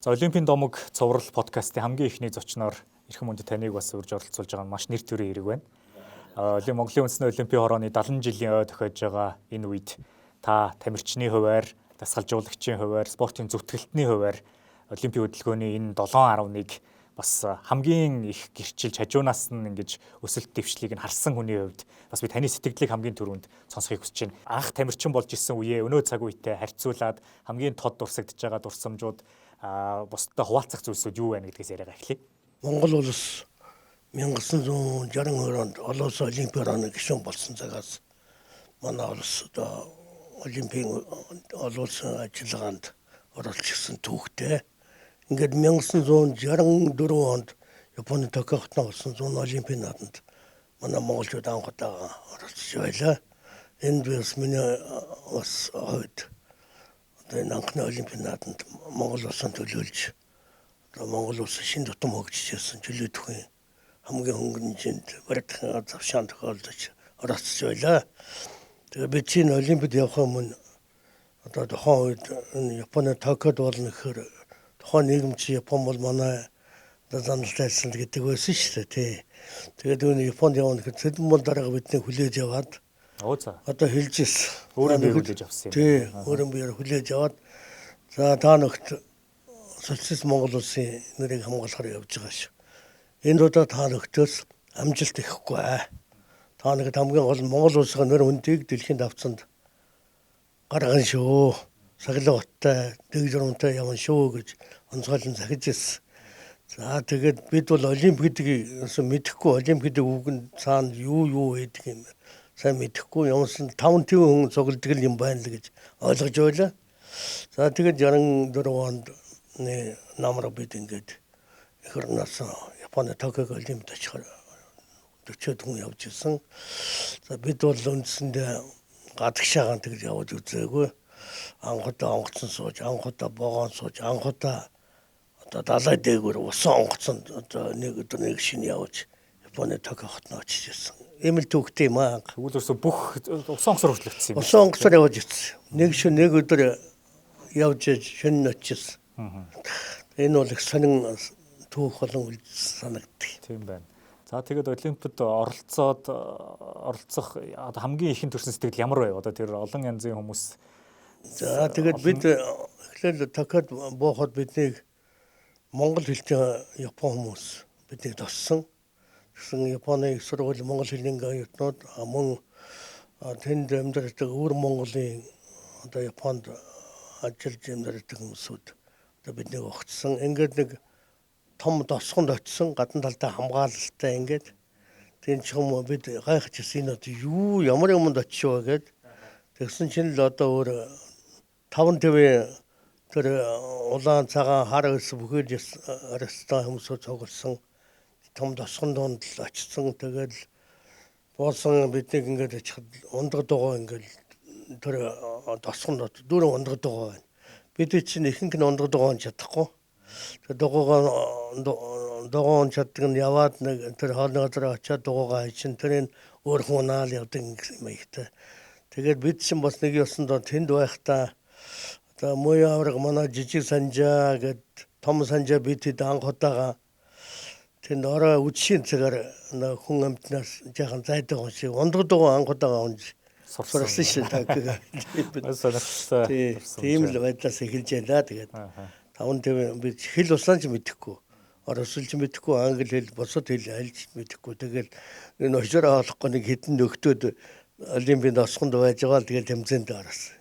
За Олимпийн домог цуврал подкастын хамгийн ихний зочноор эрхэм мөндөд таныг бас урьж оролцуулж байгаа нь маш нэр төрийн хэрэг байна. Монголын үндэсний Олимпийн хорооны 70 жилийн ой тохиож байгаа энэ үед та тамирчны хувьар, дасгалжуулагчийн хувьар, спортын зүтгэлтний хувьар Олимпийн хөдөлгөөний энэ 7.1 бас хамгийн их гэрчилж хажуунаас нь ингэж өсөлт дэвшлийг нь харсан хүний хувьд бас би таны сэтгэлдлийг хамгийн түрүүнд сонсохыг хүсэж байна. Анх тамирчин болж исэн үеэ өнөө цаг үетэй харьцуулаад хамгийн тод дурсагдж байгаа дурсамжууд бусдад хуваалцах зүйлсүүд юу байна гэдгээс яриагаа эхлэе. Монгол улс 1962 онд Олонс Олимпиараны гишүүн болсон цагаас манай улс одоо Олимпийн олон улсын ажиллагаанд оролцсон түүхтэй. Ингээд 1964 онд Японы Токиод болсон 100 Олимпийн нааданд манай монголчууд анх удаа оролцож байлаа. Энд бас миний бас хойд энэ анхны Олимпийн нааданд Монгол улсын төлөөлж Монгол улс шин тутам хөгжижсэн чөлөөтхөн хамгийн хөнгөнжинд баригдахын завшаан тохиолдож оролцож байлаа. Тэгээ бид чинь Олимпиад явах өмнө одоо тухайн үед Японы Токиод болно гэхээр тухайн нийгэм чи Япон бол манай заналтайсан гэдэг байсан шүү дээ. Тэгээд өнөө Японд явна гэхэд цэдэн бол дараага бидний хүлээж яваад одоо хэлж ирсэн. Өөрөө би хүлээж авсан юм. Тий, өөрөө би хүлээж аваад за та нөхд социалист Монгол улсын нэрийг хамгаалахаар явж байгаа шүү. Энэ удаа та нөхдөс амжилт ихгүй аа. Та нөхд хамгийн гол Монгол улсын нэр хүндийг дэлхийн давцанд гаргана шүү. Саглавтай, дэг журамтай явна шүү гэж онцгойлон захиж ирсэн. За тэгээд бид бол Олимпиадыг мэдэхгүй, Олимпиадыг үгэн цаана юу гэдэг юм сайн мэдэхгүй юмсан 5 хүн цугладаг юм байна л гэж ойлгож байлаа. За тэгээд 64 онд намраа бид ингээд эх орноос Японы Токио Олимпиад очихоор 40 хүн явж ирсэн. За бид бол үндсэндээ гадагшаагаан тэгж явж үзээгүй. Анхудаа онгоцон сууж, анхудаа богоон сууж, анхудаа одоо далай дээгүүр усан онгоцонд одоо нэг өдөр нэг шин явж Японы Токио хотноо очиж ирсэн. Ийм л төвхтэй юм аа. Тэгвэл өсө бүх усан онгоцоор хүртэл очсон юм. Усан онгоцоор явж ирсэн. Нэг шин нэг өдөр явж шин очиж. Энэ бол их сонин түүх болон санагддаг. Тийм байна. За тэгээд Олимпиад оролцох одоо хамгийн ихэнд төрсэн сэтгэл ямар вэ? Одоо тэр олон янзын хүмүүс. За тэгээд бид эхлээл Токиод буухад биднийг монгол хэлтэй Япон хүмүүс биднийг тоссон. Тэгсэн Японы их сургууль монгол хэлний оюутнууд мөн тэнд амьдардаг өвөр Монголын одоо Японд ажиллаж амьдардаг хүмүүсүүд одоо биднийг огцсон. Ингээд нэг том тосгонд очисон гадна талдаа хамгаалалттай ингээд тийм ч юм бид гайхаж ирсэн одоо юу ямар юмд очив вэ гэд тэгсэн чинь л одоо өөр 5 төв тэр улаан цагаан хар ус бүхэл ресторан хүмүүсүүд цугласан том тосгон донд л очсон. Тэгэл боосон биднийг ингээд очиход ундаг дугуй ингээд тэр тосгонд дөрөв ундаг дугуй байна. Бид чинь ихэнх нь ундаг дугуйн чадахгүй. Тэр дугуйн чаддаг нь яваад нэг тэр хоолны газар очиад дугуйгаа хийчин тэрийн өөр хүнаал явдаг юм ихтэй. Тэгээд бид чинь бас нэг ёсонд тэнд байхдаа одоо муу авраг манай жижиг санжаа гэд том санжаа бид хэд анх удаага тэнд орой үдшийн цагаар хүн амтнаас жаахан зайдаг юм шиг ундаг дугуй анх удаага унж сурсан шүү дээ. Тийм л байдлаас эхэлж байлаа. Тэгээд 5 төв бид хэл усан ч мэдэхгүй, оросулж мэдэхгүй, англи хэл, бусад хэл альж мэдэхгүй. Тэгэл энэ очроо олохгүй нэг хэдэн нөхдөөд Олимпиад осгонд байж байгаа л тэгэл тэмцээнд орсон.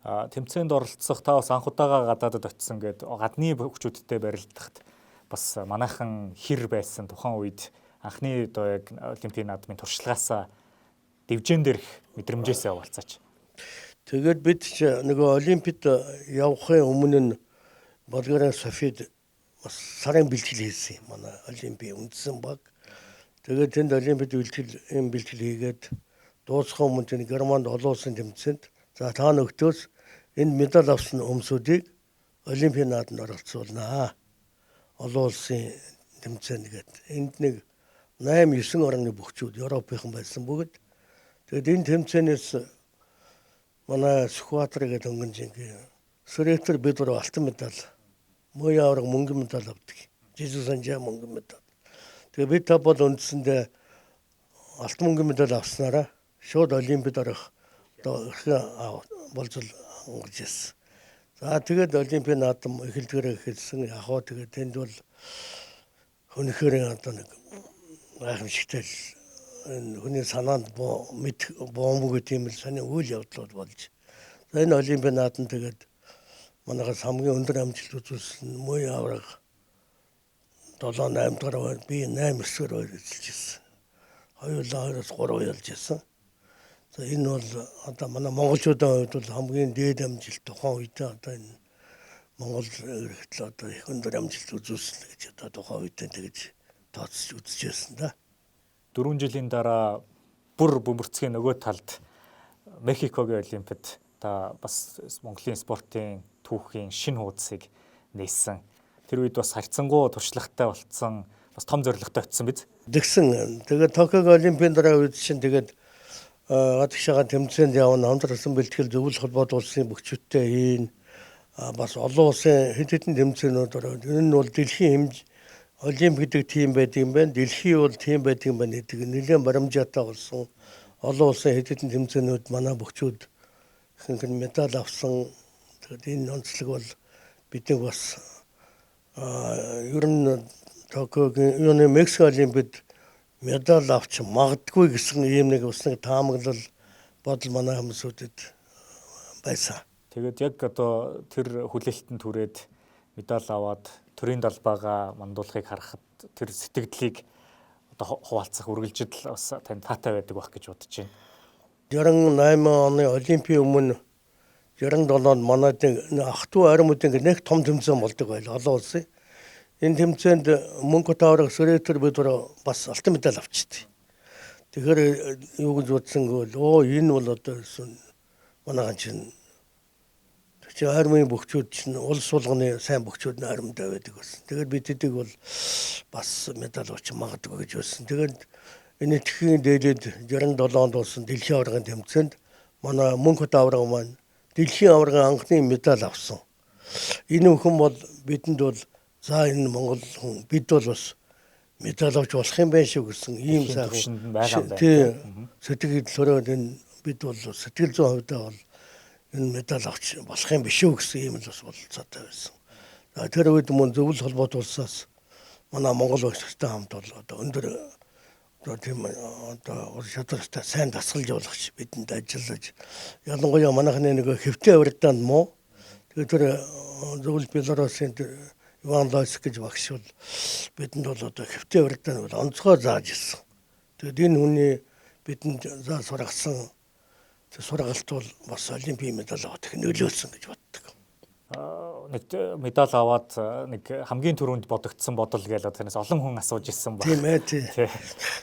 Тэмцээнд оролцох та бас анх удаага гадаадд очисон гэд гадны хөгчүүдтэй барилдахад бас манайхан хэр байсан тухайн үед анхны одоо яг Олимпийн наадмын туршлагаасаа дэвжэн дээрх мэдрэмжээсээ хаваалцаач. Тэгээд бид нөгөө Олимпиад явахын өмнө нь Болгарын Софид бас сарын бэлтгэл хийсэн юм. Манай Олимпийн үндсэн баг. Тэгээд тэнд Олимпиад бэлтгэл хийгээд дуусах өмнө тэнд Германд олон улсын тэмцээнд за та нөхдөөс энэ медаль авсан өмсүүдийг Олимпийн наадамд оролцуулнаа. Олон улсын тэмцээнд гээд энд нэг 8-9 орны бөхчүүд Европынхан байсан бүгд. Тэгээд энэ тэмцээнээс манай Сүхбаатар гэдэг өнгөнжингийн Сүрэтэр бид бүр алтан медаль, мууийн аварга мөнгөн медаль авдаг. Жижиг санжаа мөнгөн медаль. Тэгээ бид та бол үндсэндээ алтан мөнгөн медаль авснараа шууд олимпиад орох эрхээ болж онгорж ирсэн. За тэгээд олимпийн наадам эхэлдгээрээ эхэлсэн. Яг хоо тэгээд тэнд бол өнөхөр одоо нэг гайхамшигтай хүний санаанд боомгүй тийм л сони үйл явдлууд болж. За энэ олимпийн наадам тэгээд манайхаас хамгийн өндөр амжилт үзүүлсэн мууийн аварга 7-8 дахь би 8-9-ээр эзэлж ирсэн. Хоёулаа 2-3 ялж ирсэн. За энэ бол одоо манай монголчуудын хувьд бол хамгийн дээд амжилт тухайн үед одоо энэ Монгол эрхтэл одоо их өндөр амжилт үзүүлсэн гэж одоо тухайн үед тэгж тооцож үзчихсэн да. 4 жилийн дараа бүр бөмбөрцгийн нөгөө талд Мехикогийн олимпиад та бас Монголын спортын түүхийн шинэ хуудсыг нээсэн. Тэр үед бас харьцангуй туршлагатай болцсон, бас том зорилготой очсон биз? Тэгсэн. Тэгээд Токиогийн олимпийн дараа үед чинь тэгээд гадагшаага тэмцээнд явна, хамтрасан бэлтгэл зөвлөл холбоот улсын бүгчүүдтэй хийн. Бас олон улсын хэд хэдэн тэмцээнүүд ороод энэ нь бол дэлхийн хэмж олимп гэдэг тим байдаг юм байна. Дэлхий бол тим байдаг юм байна гэдэг нэлээд баримжаатай болсон. Олон улсын хэд хэдэн тэмцээнүүд манай бүгчүүд ихэнх нь медаль авсан. Тэгээд энэ онцлог бол бидний бас ер нь Токиогийн Мексик олимпиад медаль авч магадгүй гэсэн ийм нэг ус нэг таамаглал бодол манай хүмүүсүүдэд байсан. Тэгээд яг одоо тэр хүлээлтэнд түрээд медаль аваад төрийн далбаагаа мандуулахыг харахад тэр сэтгэлдлийг одоо хуваалцах үргэлжил бас тань таатай байдаг байх гэж бодож байна. 98 оны олимпийн өмнө 97-нд манайд ах トゥ аримуудын нэг том тэмцээн болдог байлаа олон улсын. Энэ тэмцээнд мөнгө тавраг Сүрэтэр бид бас алтан медаль авчихдээ. Тэгэхээр юу гэж бодсон гэвэл энэ бол одоо манайхан чинь армийн бүгчүүд чинь улс болгоны сайн бүгчүүд наримдаа байдаг байсан. Тэгээд бид тэдэг бол бас медаль авч магадгүй гэж байсан. Тэгээд энэ тхийн дээлээд 67-онд болсон дэлхийн аваргын тэмцээнд манай мөнгө тавраг маань дэлхийн аваргын анхны медаль авсан. Энэ бүхэн бол бидэнд бол за энэ Монгол хүн бид бол бас медаль авч болох юм байна шүү гэсэн ийм сайхан сэтгэл төрөөд энэ бид бол сэтгэл зүйн хувьдаа бол энэ медаль авч болох юм биш үү гэсэн ийм л бас болцоотой байсан. Тэр үед мөн зөвлөл холбоот улсаас манай Монгол улстай хамт бол одоо өндөр тийм одоо шатартай сайн дасгалж болгоч бидэнд ажиллаж ялангуяа манайхны нэг хэвтэ авиргаанд муу тэгээд тэр зөвлөл Белорусын Иван Лойск гэж багш бол бидэнд бол одоо хэвтэ авиргаанд бол онцгой зааж ирсэн. Тэгээд энэ хүний бидэнд заа сургасан сургалт бол бас олимпийн медаль авах их нөлөөлсөн гэж боддог. Нэг медаль аваад нэг хамгийн түрүүнд бодогдсон бодол гээл танаас олон хүн асууж ирсэн байна. Тийм ээ.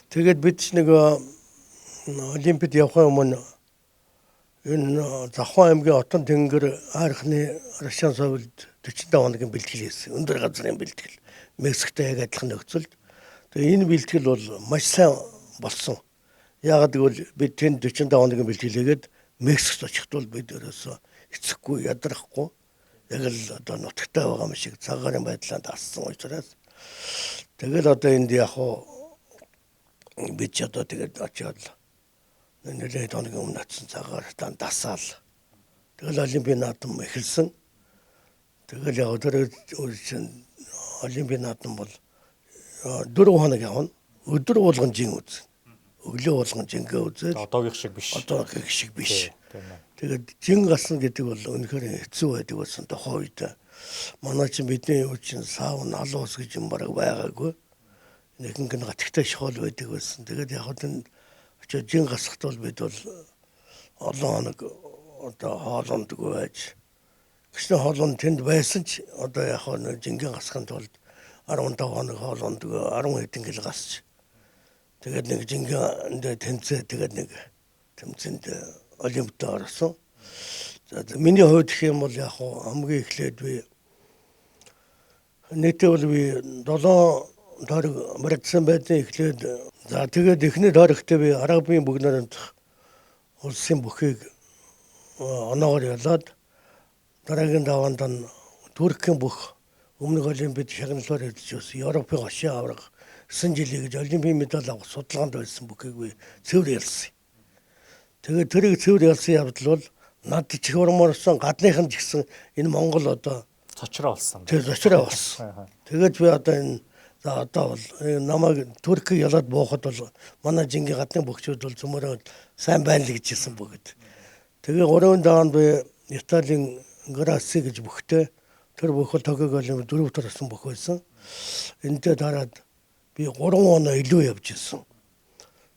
Тэгээд бид ч нэг олимпиад явахын өмнө энэ Завхан аймгийн Отон тэнгэр архны Рашан совилд 45 хоногийн бэлтгэл хийсэн. Өндөр газрын бэлтгэл. Мексиктэй яг адилхан нөхцөлд. Тэгээ энэ бэлтгэл бол маш сайн болсон. Яагаад гэвэл бид тэнд 45 хоногийн бэлтгэл хийгээд Мексикт очихд бол бид ерөөсөө эцэхгүй ядрахгүй яг л одоо нутагтай байгаа юм шиг цагаарын байдлаар дассан учраас тэгэл одоо энд яг хоо бид ч одоо тэгээд очиод нэлээд хоногийн өмнө очсон цагаар дасаал тэгэл олимпийн наадам эхэлсэн. Тэгэл яг тэр олимпийн наадам бол 4 хоног явна. Өдөр болгон жин үз. Өглөө болгон жингээ үзээд одоогийн шиг биш. Одоогийн шиг биш. Тэгээд жин гасна гэдэг бол үнэхээр хэцүү байдаг болсон тухайн үед. Манай чинь бидний юу чинь саун алуус гэж юм бараг байгаагүй. Нэгэн гатгтай шоол байдаг байсан. Тэгээд яг хөө очиж жин гасахт бол бид бол олон хоног одоо хоолондгүй байж. Гэвч хоолонд тэнд байсан ч одоо яг хөө жингээ гасахын тулд 15 хоног хоолондгүй 10 хэдэн кг гасч. Тэгээд нэг жингээ тэнцээ тэгээд нэг тэмцээнд олимпиад орсон. За миний хувьд гэх юм бол яг хамгийн эхлээд би нийтээ бол би 7 дорог мэрэгсэн байдیں۔ Эхлээд за тэгээд эхний дорогтой би Арабын бүгд найрамдах улсын бүхийг оноогоор ялаад дараагийн даваанд нь Туркийн бүх өмнөх олимпиад шагналаар явж Европын гашийн авраг 9 жилийн гэж олимпийн медаль авах судалгаанд байсан бүхийг би цэвэр ялсан. Тэгээд тэрийг цэвэр ялсан явдал бол над чих урмаарсан гадных нь ч гэсэн энэ Монгол одоо цочроо болсон. тэр зочроо болсон. Тэгээд би одоо энэ за одоо бол намайг Туркийг ялаад буухад бол манай жингийн гадны бөхчүүд бол зөмөрөө сайн байна л гэж хэлсэн бүгд. Тэгээ 3 даваанд би Италийн Грасси гэж бүхтэй тэр бүх бол Токиог олимпиад 4 төр авсан бүх байсан. Энтэй дараад би 3 оноо илүү явж ирсэн.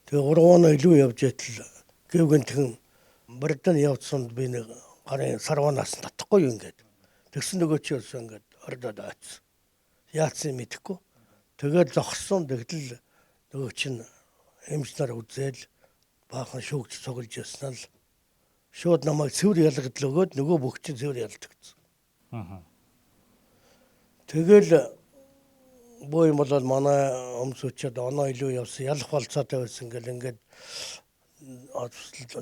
Тэгээ 3 оноо илүү явж итэл гэвгэн тэгэн Британь явцсанд би нэг гарын сарванаас татахгүй юу ингээд. Тэгсэн нөгөө чи болсон ингээд ордод айц. Яатсан мэдэхгүй. Тэгээд зогссон тэгтэл нөгөө чин эмч нар үзэл баахан шүүгч цуглаж яснаа л шууд намайг цэвэр ялгадл өгөөд нөгөө бүх чин цэвэр ялдагцсан. Тэгэл боо юм бол манай өмсөчөд оноо илүү явсан ялах болцоотой байсан гэл ингээд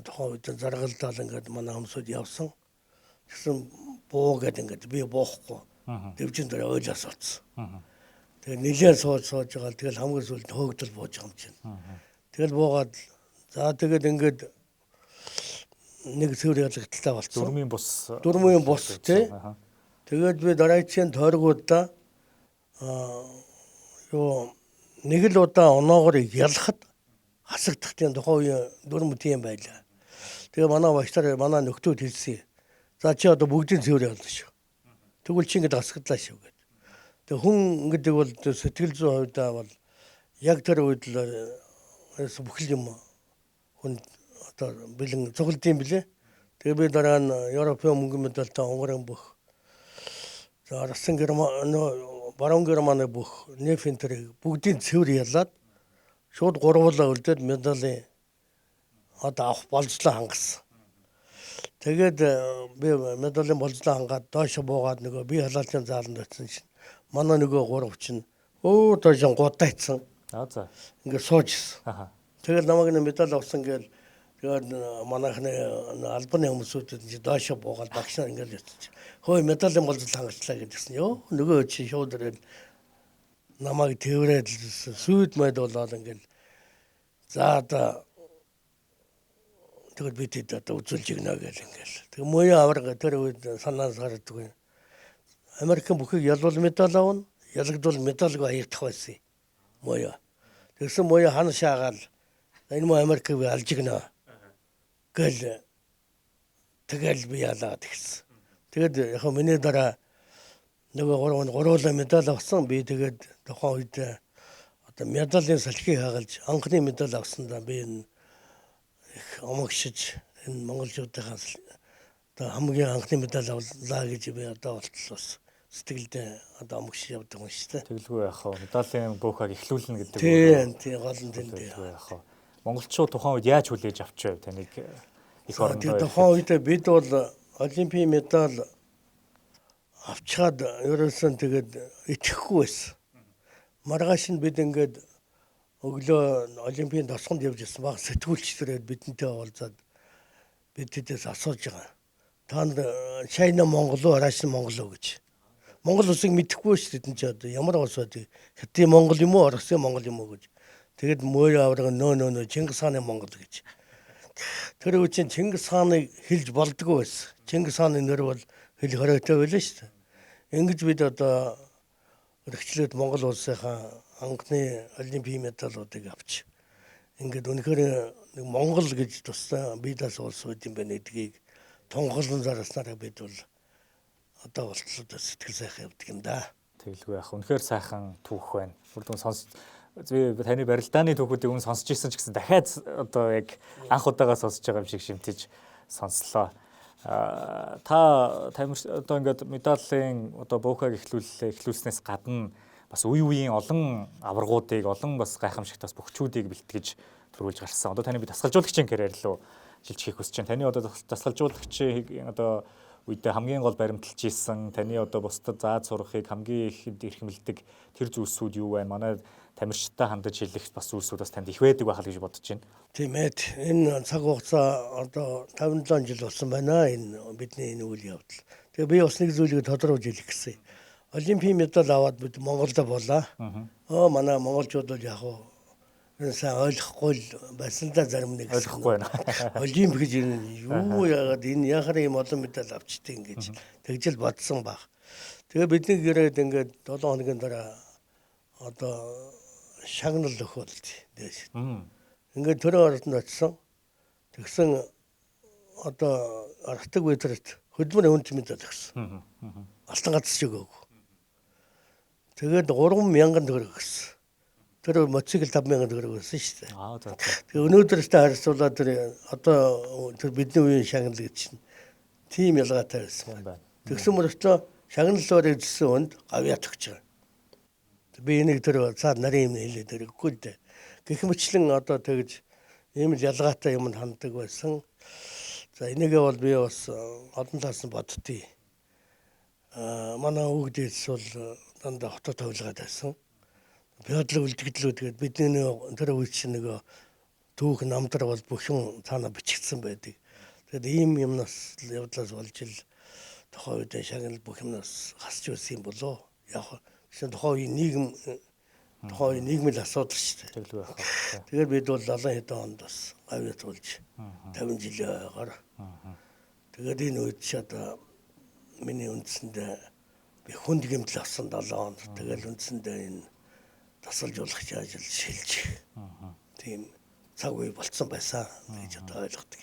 тухайн үед заргалдаал ингээд манай өмсөд явсан. Тэгсэн буугаад ингээд би боохгүй. Дэвжин дээр ойлаас оцсон. Тэгээ нэлээд сууж байгаа. Тэгэл хамгийн сүүлд хөөгдөл бууж байгаа юм чинь. Тэгэл буугаад за тэгээд ингээд нэг цэвэр ялгалттай болцсон. Дөрмийн бус тий. Тэгээд би дараагийн тойргуудаа юу нэг л удаа оноогоор ялахад хасагдах тийм тухайн үе дөрмө тийм байлаа. Тэгээ манай багштар манай нөхдүүд хэлсэн. За чи одоо бүгдийн цэвэр ялна шүү. Тэгвэл чи ингэж хасагдлаа шүү гэдэг. Тэгээ хүн гэдэг бол сэтгэл зүйн хувьдаа бол яг тэр үед л бүхэл юм хүн одоо бэлэн цуглдсан билээ. Тэгээ би дараа нь Европын мөнгөн медальтай Унгаран бүх за Россын Герман Баруун Германы бүх нефинтерийг бүгдийн цэвэр ялаад шууд гурвуулаа үлдээд медалийн одоо авах болжлоо хангасан. Тэгээд би медалийн болжлоо хангаад доош буугаад нөгөө би халаалтын зааланд очсон чинь манай нөгөө гурав чинь доош гудайцсан. За. Ингээд суужсэн. Тэгээд намайг медаль авсан гээл тэгээд манайхны албаны хүмүүсүүд доош буугаад багш нар ингээд явчих. Хөөе медалийн болжлоо хангачлаа гэдгсэн. Йоо нөгөө чи шууд ирээд намайг тэрвэрээд сүйд мэд болоод ингээд за одоо тэгээд бид одоо үзүүлж игнэ гэл ингээл. Тэг мөё аварга тэр үед санаас гардаг. Америкийн бүхийг ялвал медаль авна, ялгадвал медальгүй аягдах байсан. Мөё. Тэгсэн мөё хана шаагаал энэ мө Америкийг алж игнэ. Гэл тэгэл би ялаад гисэн. Тэгэд яг миний дараа нөгөө гурвуулаа медаль авсан. Би тэгээд тухайн үед одоо медалийн салхийг хагалж анхны медаль авсандаа би энэ их омогшиж энэ монголчуудынхаа одоо хамгийн анхны медаль авлаа гэж би одоо болтлоос сэтгэлдээ одоо омогшиж явдаг юм шүү дээ. Тэгэлгүй яах вэ? Медалийн буухаг эхлүүлнэ гэдэг. Тийм гол нь тийм. Яах вэ? Монголчууд тухайн үед яаж хүлээж авч байв таныг их орондоо? Тухайн үед бид бол олимпийн медаль авчаад ерөөсөн тэгээд итгэхгүй байсан. Маргааш нь бид ингээд өглөө олимпийн тосгонд явж ирсэн баг сэтгүүлчдэрээ бидэнтэй уулзаад бид тэдээс асууж байгаа. Та нар Чайна Монгол уу, Араш Монгол уу гэж. Монгол улсыг мэдэхгүй шүү дээ ч одоо ямар улс вэ? Хятадын Монгол юм уу, Оросын Монгол юм уу гэж. Тэгэд мөөрэ авраг нөө Чингис хааны Монгол гэж. Тэр үучин Чингис хааныг хэлж болдгоо байсан. Чингис хааны нэр бол хэл хоройтой байлаа шүү дээ. Ингэж бид одоо өргөчлөөд Монгол улсынхаа анхны олимпийн медалуудыг авч ингээд үнэхээр нэг Монгол гэж тусдаа бидээс улс үт юм байна гэдгийг тунхаглан зараснараа бид бол одоо болтлоо сэтгэл сайхан явдаг юм да. Тэгэлгүй яах. Үнэхээр сайхан түүх байна. Бүрдэн таны барилдааны түүхүүдийг өмнө сонсч ирсэн ч гэсэн дахиад одоо яг анх удаага сонсож байгаа юм шиг шимтэж сонслоо. Та одоо ингээд медалийн одоо буухаг эхлүүлснээс гадна бас үеийн олон аваргуудыг олон бас гайхамшигт бас бөхчүүдийг бэлтгэж төрүүлж гарсан. Одоо таны би дасгалжуулагчийн карьер руу шилжихийг хүсэж байна. Таны одоо дасгалжуулагчийн одоо үедээ хамгийн гол баримталж ийсэн таны одоо бусдад зааж сурахыг хамгийн ихэнд эрхэмлдэг тэр зүйлсүүд юу байна? Манай тамирчтай хандаж хэлэх бас зүйлсүүд бас танд их байдаг байхал гэж бодож байна. Тийм ээ. Энэ цаг хугацаа одоо 57 жил болсон байна. Энэ бидний энэ үйл явдал. Тэгээ би бас нэг зүйлийг тодорхойлж хэлэх гэсэн. Олимпийн медаль аваад бид Монголд болоо. Манай монголчууд бол яг энэ сайн ойлгохгүй л байсан да зарим нэг Ойлгохгүй байна. Олимп гэж юу яагаад энэ яхаар юм олон медаль авчтыг ингэж тэгжэл бодсон баг. Тэгээ бидний гэрээд ингээд 7 хоногийн дараа одоо шагнал тохиолд дээш. Ингээд төрийн ордонд очсон. Тэгсэн одоо артаг ветерт хөдөлмөрийн хүнд медаль өгсөн. Алтан гац өгөөг. Тэгээд 3,000 төгрөг өгсөн. Тэр мотоцикл 5,000 төгрөг өгсөн шүү дээ. За. Тэгээ өнөөдөртэй харьцуулаад тэр одоо тэр бидний үеийн шагнал гэж чинь тийм ялгаатай байсан байна. Тэгсэн мөрөстөө шагналлаар эзэлсэн хүнд гавьяат өгч байгаа. Би энийг тэр цаад нарийн юм хэлээд өгөхгүй л дээ. Гэх мэтлэн одоо тэгж ийм л ялгаатай юмд ханддаг байсан. За энийгээ бол би бас олон талаас нь боддتي. Манай хүүхдээс бол дандаа хотод тавилгаад байсан. Бядлаг үлдэгдлүүд тэгээд бидний тэр үе чинь нэг түүх намтар бол бүхэн цаана бичигдсэн байдаг. Тэгээд ийм юмнаас явдлаас болж ил тухайн үедээ шагнал бүх юмнаас хасч байсан юм болоо. Яг гэсэн тухайн үеийн нийгмийн асуудал шүү дээ. Тэгээд бид бол 70 хэдэн онд бас гавьяат болж 50 жилийн ойгоор. Тэгээд энэ үед ч одоо миний үндсэндээ би хүнд гэмтэл авсан 7 онд. Тэгээд үндсэндээ энэ тасалжуулагч ажил шилж. Тийм цаг үе болцсон байсан гэж одоо ойлгодог.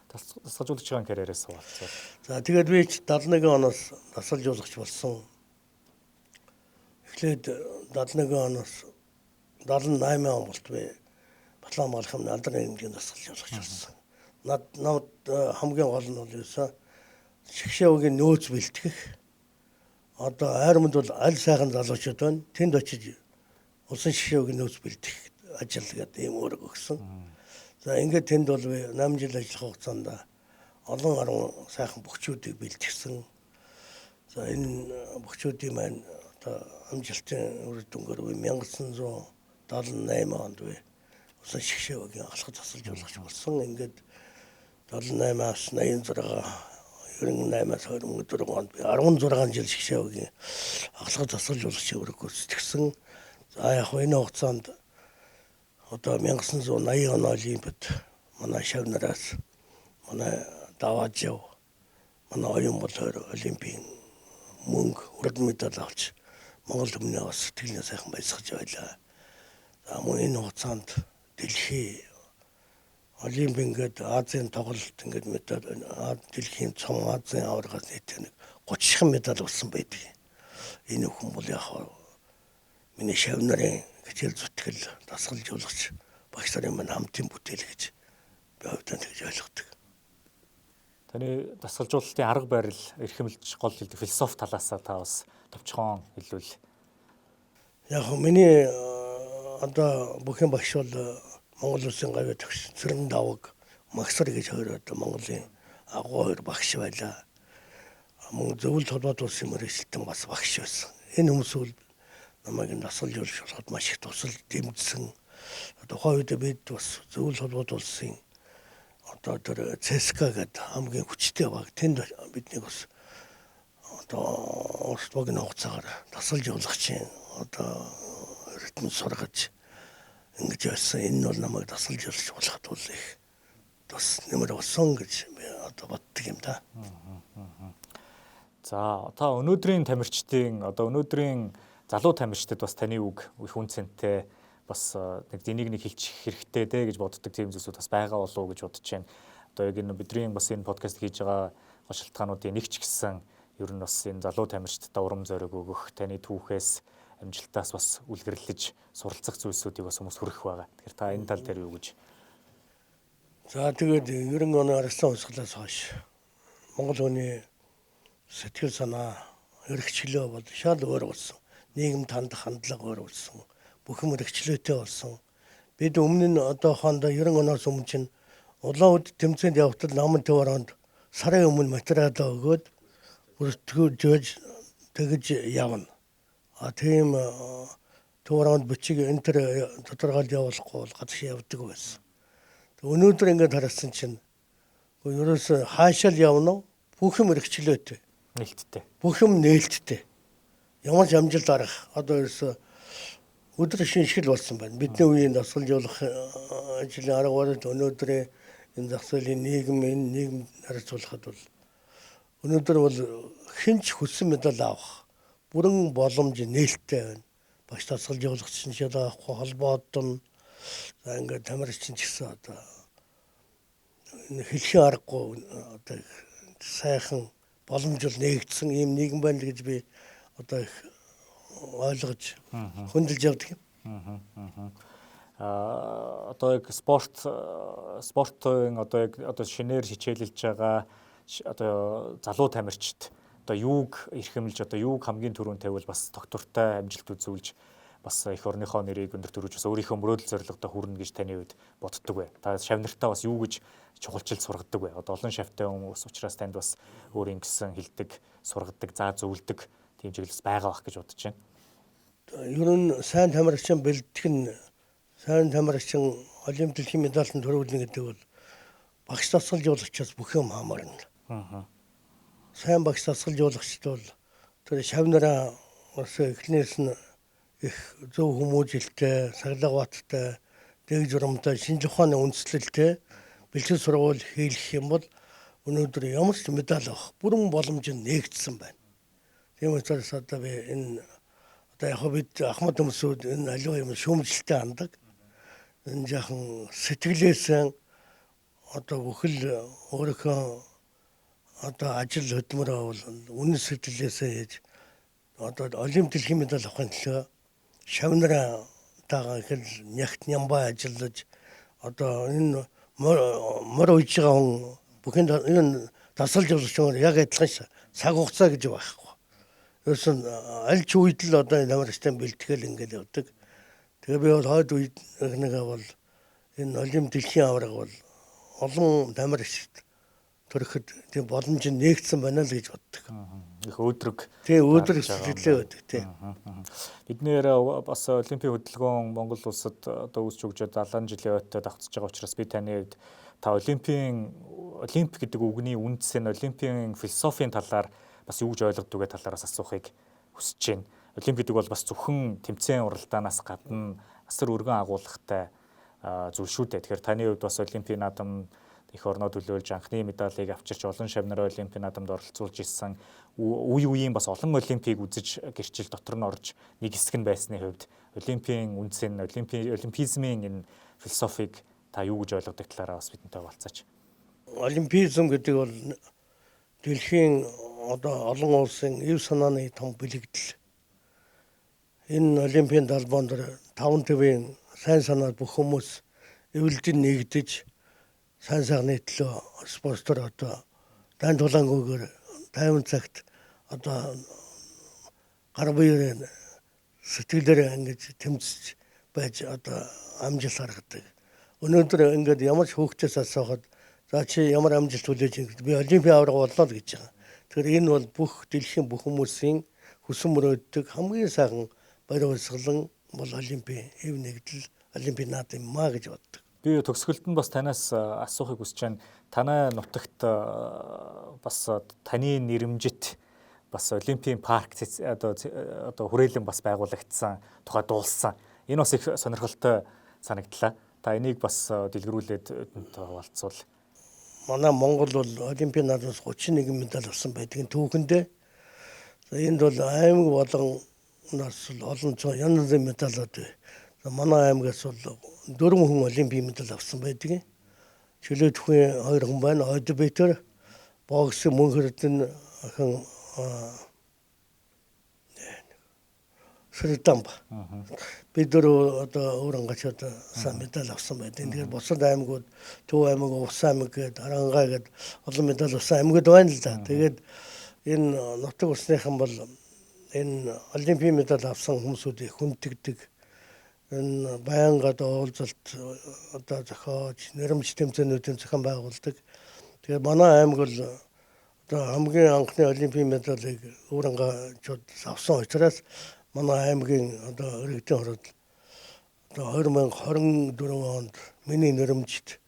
Тасалжуулагчийн карьерээс суулцсан. За тэгээд би 71 оноос тасалжуулагч болсон. Эхлээд 71 оноос 78 он болт би Батлан Малхамны алдрын хэмжээний тасалжуулагч болсон. Над хамгийн гол нь бол ерөөсөө шгшээгийн нөөц бэлтгэх. Одоо айрманд бол аль сайхан залуучууд байна. Тэнд очиж улсын шгшээгийн нөөц бэлтгэх ажил гэдэг юм үүрэг өгсөн. За ингээд тэнд бол 8 жил ажиллах хугацаанд олон арван сайхан бөхчүүдийг бэлтгэсэн. За энэ бөхчүүдийн маань одоо амжилтын үр дүнгээр 1978 онд би улсын шгшээгийн алхаж тасалжуулагч болсон. Ингээд 78-аас 86 98-аас 2004 онд би 16 жил шгшээгийн алхаж тасалжуулагчийн үүрэг гүйцэтгэсэн. За яг энэ хугацаанд одоо 1980 оны Олимпиад манай шавнараас манай даваажав манай оюун болоор Олимпийн мөнгө урд медаль авч Монгол хүмүүний бас сэтгэлээ сайхан баясгаж байлаа. За мөн энэ хугацаанд дэлхий Олимпийн гээд Азийн тоглолт ингээд медаль дэлхийн цом Азийн аваргаас нийтээ 30 медаль авсан байдаг. Энэ хүн бол яг миний шавнарын хичээл зүтгэл дасгалжуулагч багш нарын маань хамтын бүтээл гэж би хувьдаа тэгж ойлгодог. Таны дасгалжуулалтын арга барил эрхэмлж гол хэлдэг философи талаасаа та бас товчхон хэлвэл. Яг миний одоо бүхэн багш бол Монгол Улсын гавьяа төгс Цэрэн даваг Магсар гэж хоёр одоо Монголын агуу хоёр багш байлаа. Мөн зөвлөлт холбоот улсын мөрөсөлтөн бас багш байсан. Энэ хүмүүс бол намайг дасгалжуулж болоход маш их тусал дэмжсэн. Тухайн үед бид бас зөвлөлт холбоот улсын одоо тэр ЦСКА гэдэг хамгийн хүчтэй баг тэнд биднийг бас одоо Оросбогийн хугацаагаар дасгалжуулагчийн одоо ритм сургаж ингэж байсан. Энэ нь бол намайг дасгалжуулж болоход бол их бас нэмэр болсон гэж би одоо боддог юм да. За та өнөөдрийн тамирчдын одоо өнөөдрийн залуу тамирчдад бас таны үг их үнцэнтэй бас нэг энийг нэг хэлчих хэрэгтэй дээ гэж боддог тийм зүйлсүүд бас байгаа болов уу гэж бодож байна. Одоо яг энэ бидний бас энэ подкаст хийж байгаа гол шалтгаануудын нэг ч гэсэн ер нь бас энэ залуу тамирчдад урам зориг өгөх, таны түүхээс амжилтаас бас үлгэрлэж суралцах зүйлсүүдийг бас хүмүүс хүргэх байгаа. Тэгэхээр та энэ тал дээр юу гэж? За тэгээд 90 оны арслан усглаас хойш Монгол хүний сэтгэл санаа, эрхчлөө бол шал өөр болсон. Нийгэм тандах хандлага өөр болсон. Бүхэн эрхчлөөтэй болсон. Бид өмнө нь одоо хондоо 90 оноос өмнө чинь улаан үд тэмцээнд явтал намын төвөрөнд сарын өмнө материалаа өгөөд бүртгэж тэгж явна. Тийм төвөрөнд бичиг энэ төр тодорхойлж явуулахгүй бол гадагш явдаг байсан. Өнөөдөр ингээд харсан чинь ерөөсөө хаашаал явна уу? бүх юм эрхчлөөтэй. Нээлттэй. Бүх юм нээлттэй. Ямар ч амжилт арга одоо ерөөсө өдөр шинжил болсон байна. Бидний үеийн дасгалжуулах ажлын арга барил өнөөдрийн энэ зах зээлийн нийгэм харьцуулахад бол өнөөдөр бол хинч хүссэн медаль авах бүрэн боломж нээлттэй байна. Багш дасгалжуулагч нь ч авахгүй холбоод нь за ингээд тамирчин ч гэсэн одоо энэ хэлхийн аргагүй одоо сайхан боломжтой нээгдсэн ийм нийгэм байна гэж би одоо их ойлгож хөндлөж явдаг юм. Одоо яг спортын одоо шинээр хичээлэлж байгаа одоо залуу тамирчид одоо юуг эрхэмлж одоо юуг хамгийн түрүүнд тавьвал бас доктортой амжилт үзүүлж бас их орныхоо нэрийг өндөр төрүүлж бас өөрийнхөө мөрөөдөл зорилгодоо хүрнэ гэж таны хувьд боддог вэ? Та шавнартаа бас юу гэж чухалчилж сургадаг вэ? Одоо олон шавтай хүмүүс учраас танд бас өөр ингэсэн хэлдэг, сургадаг, заа зөвлөдөг тийм чиглэл байгаа бах гэж бодож байна. Ер нь сайн тамирчин бэлтгэх нь сайн тамирчин олимпиад дэлхийн медальтанд төрүүлнэ гэдэг бол багш дасгалжуулагчаас бүх юм хамаарна. Сайн багш дасгалжуулагчд бол тэр шавнараа бас эхнээс нь их зөв хүмүүжлэлтэй, саглаг баттай, дэг журамтай, шинжлэх ухааны үндэслэлтэй бэлтгэл сургууль хийх юм бол өнөөдөр ямар ч медаль авах бүрэн боломж нээгдсэн байна. Тийм учраас одоо би энэ одоо яг бид Ахмад хүмүүсүүд энэ аливаа юм шүүмжлэлтэй хандаг. Энэ жаахан сэтгэлээсээ одоо бүхэл өөрийнхөө одоо ажил хөдөлмөрөө бол үнэн сэтгэлээсээ хийж одоо олимпиад дэлхийн медаль авахын төлөө шавнараа тагаа их нягт нямбай ажиллаж одоо энэ мөр үйж байгаа хүн бүхэн энэ дасгалжуулагч яг адилхан цаг хугацаа гэж байхгүй. Ерөөсөн аль ч үед л одоо намрагчтай бэлтгэл ингээд явдаг. Тэгээ би бол хойд үед нэгээ бол энэ олимпиад дэлхийн авраг бол олон намрагчд төрөхөд тийм боломж нээгдсэн байна л гэж боддог. Их өдрөг. Тийм өдрөг сэтгэлээ байдаг тийм. Бид нэр бас олимпийн хөдөлгөөн Монгол улсад одоо үүсч өгчөөд 70 жилийн ойтой давтаж байгаа учраас би таны хувьд та олимп гэдэг үгний үндэс нь олимпийн философийн талаар бас юу гэж ойлгодог вэ талаараас асуухыг хүсэж байна. Олимп гэдэг бол бас зөвхөн тэмцээн уралдаанаас гадна асар өргөн агуулгатай зүйл шүү дээ. Тэгэхээр таны хувьд бас олимпийн наадам их орноо төлөөлж анхны медалийг авчирч олон шавнараа олимпийн наадамд оролцуулж ирсэн үеийн бас олон олимпийг үзэж гэрчил дотор нь орж нэг хэсэг нь байсны хувьд олимпийн үндэс нь олимпизмын энэ философиг та юу гэж ойлгодог талаараа бас бидэнтэй хаваалцаач. Олимпизм гэдэг бол дэлхийн одоо олон улсын эв санааны том бэлэгдэл. Энэ олимпийн талбайд 5 төвийн сайн санаа бүх хүмүүс эвлэлд нэгдэж сайн сайхны төлөө спортоор одоо дан тулаангүйгээр 50 цагт одоо гар буйрын сэтгэлээр ингэж тэмцэж байж одоо амжилт гаргадаг. Өнөөдөр ингээд ямар ч хөөгчөөс асуухад за чи ямар амжилт хүлээж ийн би олимпийн авраг боллоо л гэж байгаа. Тэгэхээр энэ бол бүх дэлхийн бүх хүмүүсийн хүсэн мөрөөддөг хамгийн сайхан барь урсгалан бол олимпийн эв нэгдэл олимпийн наадам юм аа гэж боддог. Би төгсгөлд нь бас танаас асуухыг хүсэж байна. Танай нутагт бас таны нэрэмжит бас олимпийн парк одоо хүрээлэн бас байгуулагдсан, тухай дуулсан. Энэ бас их сонирхолтой санагдлаа. Та энийг бас дэлгэрүүлээд өдөнтэй хаваалцвал. Манай Монгол бол олимпийн наадамс 31 медаль авсан байдгийн түүхэндээ. Энд бол аймаг болгоноос олон янз бүрийн медалууд бай. Манай аймагаас бол 4 хүн олимпийн медаль авсан байдаг. Чөлөөтхүйн 2 хүн байна. Одбитер, бокс, мөнхөрдөн хэн Сэрдамб. Бид дөр одоо өөр ангачаад сайн медаль авсан байдаг. Тэгэхээр бусад аймагуд Төв аймаг, Увс аймаг гээд Арангай гээд олон медаль авсан аймагуд байна л да. Тэгээд энэ нутаг улсынхан бол энэ олимпийн медаль авсан хүмүүсүүдийг хүндэгдэг. Энэ байнга уулзалт одоо зохиож нэрмж тэмцээнүүдийн зохион байгуулдаг. Тэгээд манай аймаг бол одоо хамгийн анхны олимпийн медалийг өөрөнгөчүүд авсан учраас манай аймгийн одоо өргөдлийн хорот одоо 2024 онд миний нэрмжт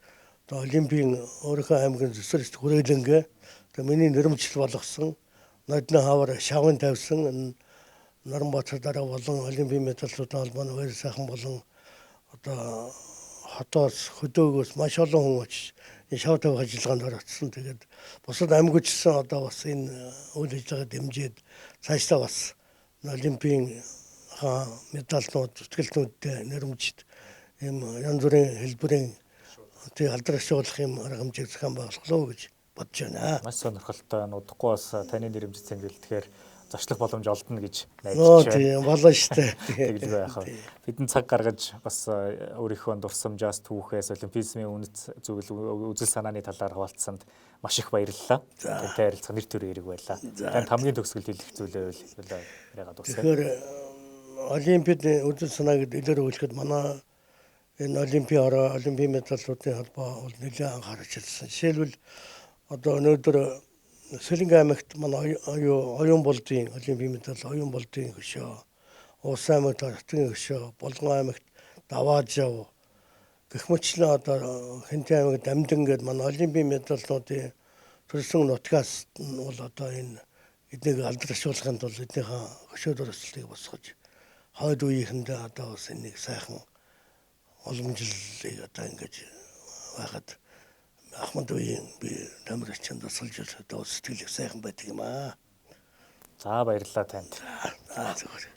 одоо олимпийн өөрийнхөө аймгийн зөвсөрч хүрээлэнгээ одоо миний нэрмжил болгосон нодны хавар шавын тавьсан Наранбаатар дараа болон олимпийн медалистуудын холбооны баяр сайхан болон одоо хотоос хөдөөгөөс маш олон хүн очиж энэ шав тавих ажиллагаанд оролцсон. Тэгээд бусад аймагчсан одоо бас энэ үйл ажиллагаа дэмжиж цаашдаа бас олимпийн медалнууд зүтгэлтнүүдтэй нэрмжид ийм янз бүрийн хэлбэрийн тий алдар ашиглах юм арга хэмжээг зохион байгуулах гэж бодож байна. Маш сонирхолтой байна. Удахгүй бас таны нэрмжит цэнгэлэл тэгэхээр зочлох боломж олдно гэж найдаж байна. Тийм болно шүү дээ. Тэгэл байх. Бидний цаг гаргаж бас өөрийнхөө дурсамжаас түүхээс олимпизмын үнэт зүйл үзэл санааны талаар хуваалцсанд маш их баярлалаа. Тантай харилцах нэр төрийн хэрэг байлаа. Танд хамгийн төгсгөл хэлэх зүйлээ яриагаад дуусгая. Тэгэхээр олимпиад үзэл санааг илэр өгөхөд манай энэ олимпийн ороо олимпийн медалистуудын холбоо бол нэлээд анхаарч ирсэн. Жишээлбэл одоо өнөөдөр Сэлэнгэ аймагт манай оюун болдын олимпийн медаль оюун болдын хөшөө, Улс аймагт Хотын хөшөө, Булган аймагт Даваажав гэх мэтлэн одоо Хэнтэй аймагт Амдан гээд манай олимпийн медалистуудын төрсөн нутгаас бол одоо энэ эднийг алдар ашиглахын тулд эднийхээ хөшөө дурсалтыг босгож хойд үеийнхэндээ одоо бас энийг сайхан уламжлалыг одоо ингэж байгаад Ахмад үеийн би намар ачаан дасгалж одоо сэтгэл их сайхан байдаг юм аа. За баярлалаа танд. Зүгээр.